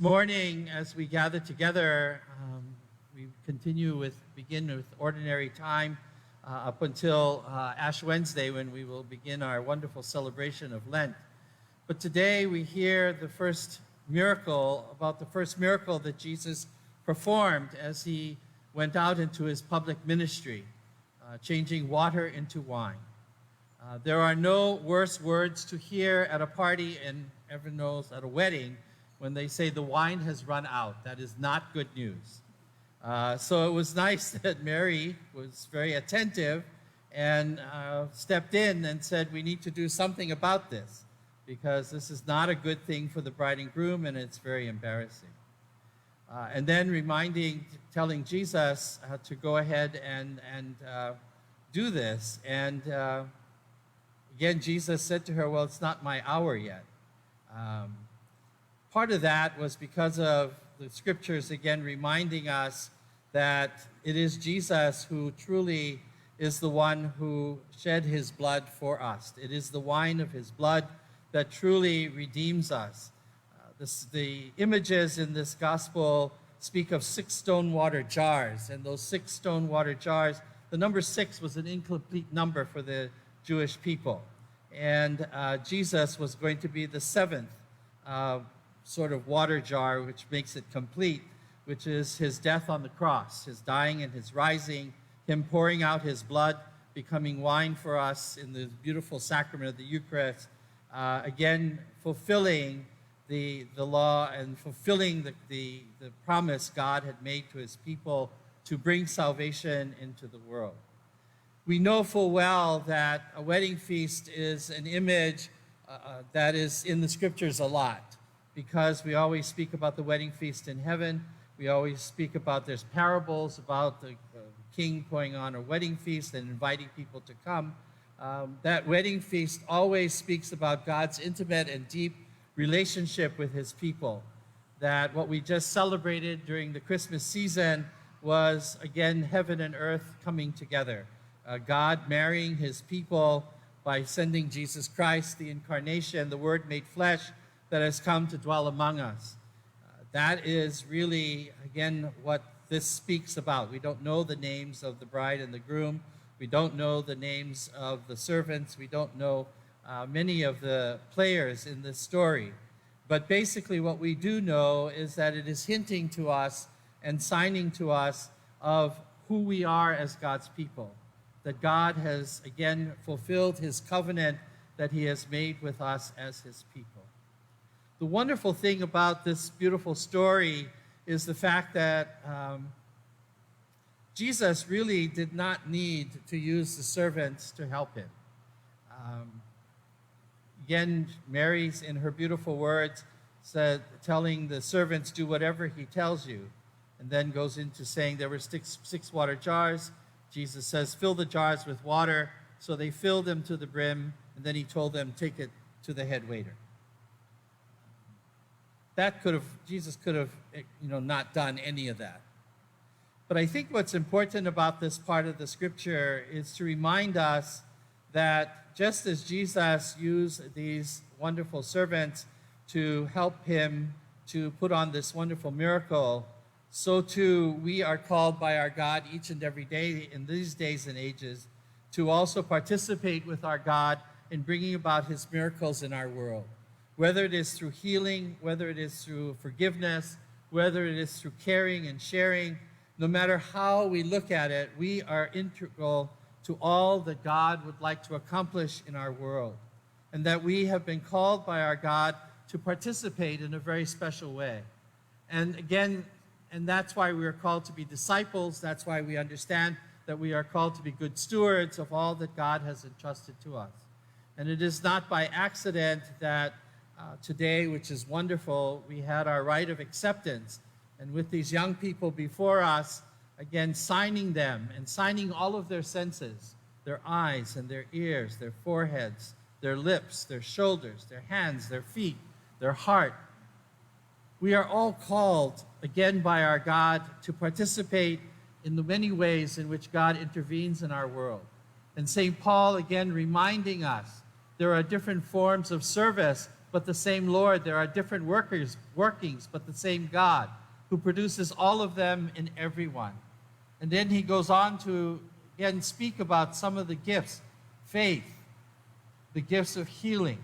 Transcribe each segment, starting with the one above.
Morning, as we gather together, we begin with ordinary time up until Ash Wednesday, when we will begin our wonderful celebration of Lent. But today we hear the first miracle that Jesus performed as he went out into his public ministry, changing water into wine. There are no worse words to hear at a party, and everyone knows at a wedding, when they say the wine has run out. That is not good news. So it was nice that Mary was very attentive and stepped in and said, we need to do something about this, because this is not a good thing for the bride and groom, and it's very embarrassing. And then telling Jesus to go ahead and do this. And again, Jesus said to her, well, it's not my hour yet. Part of that was because of the scriptures, again, reminding us that it is Jesus who truly is the one who shed his blood for us. It is the wine of his blood that truly redeems us. The images in this gospel speak of 6 stone water jars, and those 6 stone water jars, the number 6 was an incomplete number for the Jewish people. And Jesus was going to be the 7th sort of water jar, which makes it complete, which is his death on the cross, his dying and his rising, him pouring out his blood, becoming wine for us in the beautiful sacrament of the Eucharist, again, fulfilling the law and fulfilling the promise God had made to his people to bring salvation into the world. We know full well that a wedding feast is an image that is in the scriptures a lot, because we always speak about the wedding feast in heaven. We always speak about, there's parables about the king putting on a wedding feast and inviting people to come. That wedding feast always speaks about God's intimate and deep relationship with his people. That what we just celebrated during the Christmas season was, again, heaven and earth coming together. God marrying his people by sending Jesus Christ, the incarnation, the Word made flesh, that has come to dwell among us. That is really, again, what this speaks about. We don't know the names of the bride and the groom. We don't know the names of the servants. We don't know many of the players in this story. But basically what we do know is that it is hinting to us and signing to us of who we are as God's people. That God has, again, fulfilled his covenant that he has made with us as his people. The wonderful thing about this beautiful story is the fact that Jesus really did not need to use the servants to help him. Again, Mary's, in her beautiful words, said, telling the servants, do whatever he tells you, and then goes into saying there were 6 water jars. Jesus says, fill the jars with water. So they filled them to the brim, and then he told them, take it to the head waiter. Jesus could have, not done any of that. But I think what's important about this part of the scripture is to remind us that just as Jesus used these wonderful servants to help him to put on this wonderful miracle, so too we are called by our God each and every day in these days and ages to also participate with our God in bringing about his miracles in our world. Whether it is through healing, whether it is through forgiveness, whether it is through caring and sharing, no matter how we look at it, we are integral to all that God would like to accomplish in our world, and that we have been called by our God to participate in a very special way. And again, that's why we are called to be disciples. That's why we understand that we are called to be good stewards of all that God has entrusted to us. And it is not by accident that today, which is wonderful, we had our rite of acceptance. And with these young people before us, again, signing them and signing all of their senses, their eyes and their ears, their foreheads, their lips, their shoulders, their hands, their feet, their heart. We are all called, again, by our God to participate in the many ways in which God intervenes in our world. And St. Paul, again, reminding us there are different forms of service but the same Lord. There are different workings, but the same God who produces all of them in everyone. And then he goes on to again speak about some of the gifts: faith, the gifts of healing,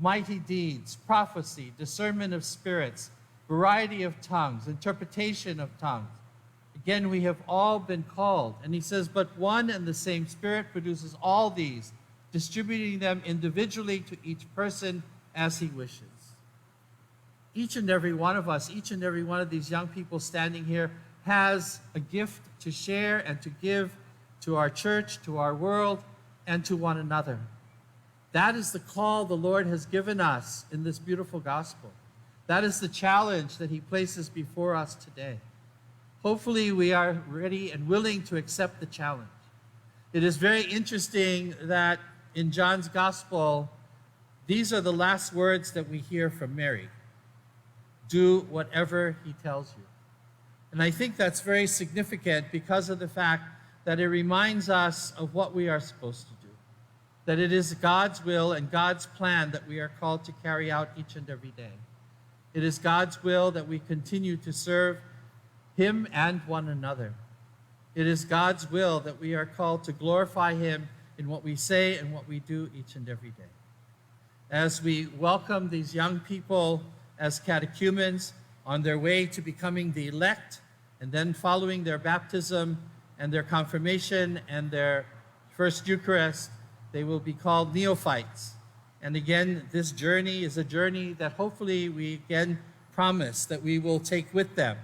mighty deeds, prophecy, discernment of spirits, variety of tongues, interpretation of tongues. Again, we have all been called. And he says, but one and the same Spirit produces all these, distributing them individually to each person as he wishes. Each and every one of us, each and every one of these young people standing here has a gift to share and to give to our church, to our world, and to one another. That is the call the Lord has given us in this beautiful gospel. That is the challenge that he places before us today. Hopefully we are ready and willing to accept the challenge. It is very interesting that in John's gospel, these are the last words that we hear from Mary. Do whatever he tells you. And I think that's very significant because of the fact that it reminds us of what we are supposed to do. That it is God's will and God's plan that we are called to carry out each and every day. It is God's will that we continue to serve him and one another. It is God's will that we are called to glorify him in what we say and what we do each and every day. As we welcome these young people as catechumens on their way to becoming the elect, and then following their baptism and their confirmation and their first Eucharist, they will be called neophytes. And again, this journey is a journey that hopefully we again promise that we will take with them.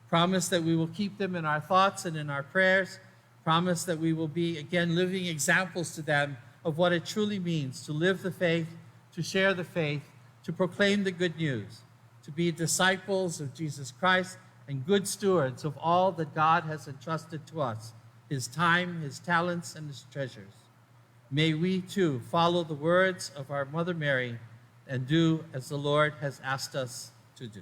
Promise that we will keep them in our thoughts and in our prayers. Promise that we will be, again, living examples to them of what it truly means to live the faith, to share the faith, to proclaim the good news, to be disciples of Jesus Christ and good stewards of all that God has entrusted to us, his time, his talents, and his treasures. May we, too, follow the words of our Mother Mary and do as the Lord has asked us to do.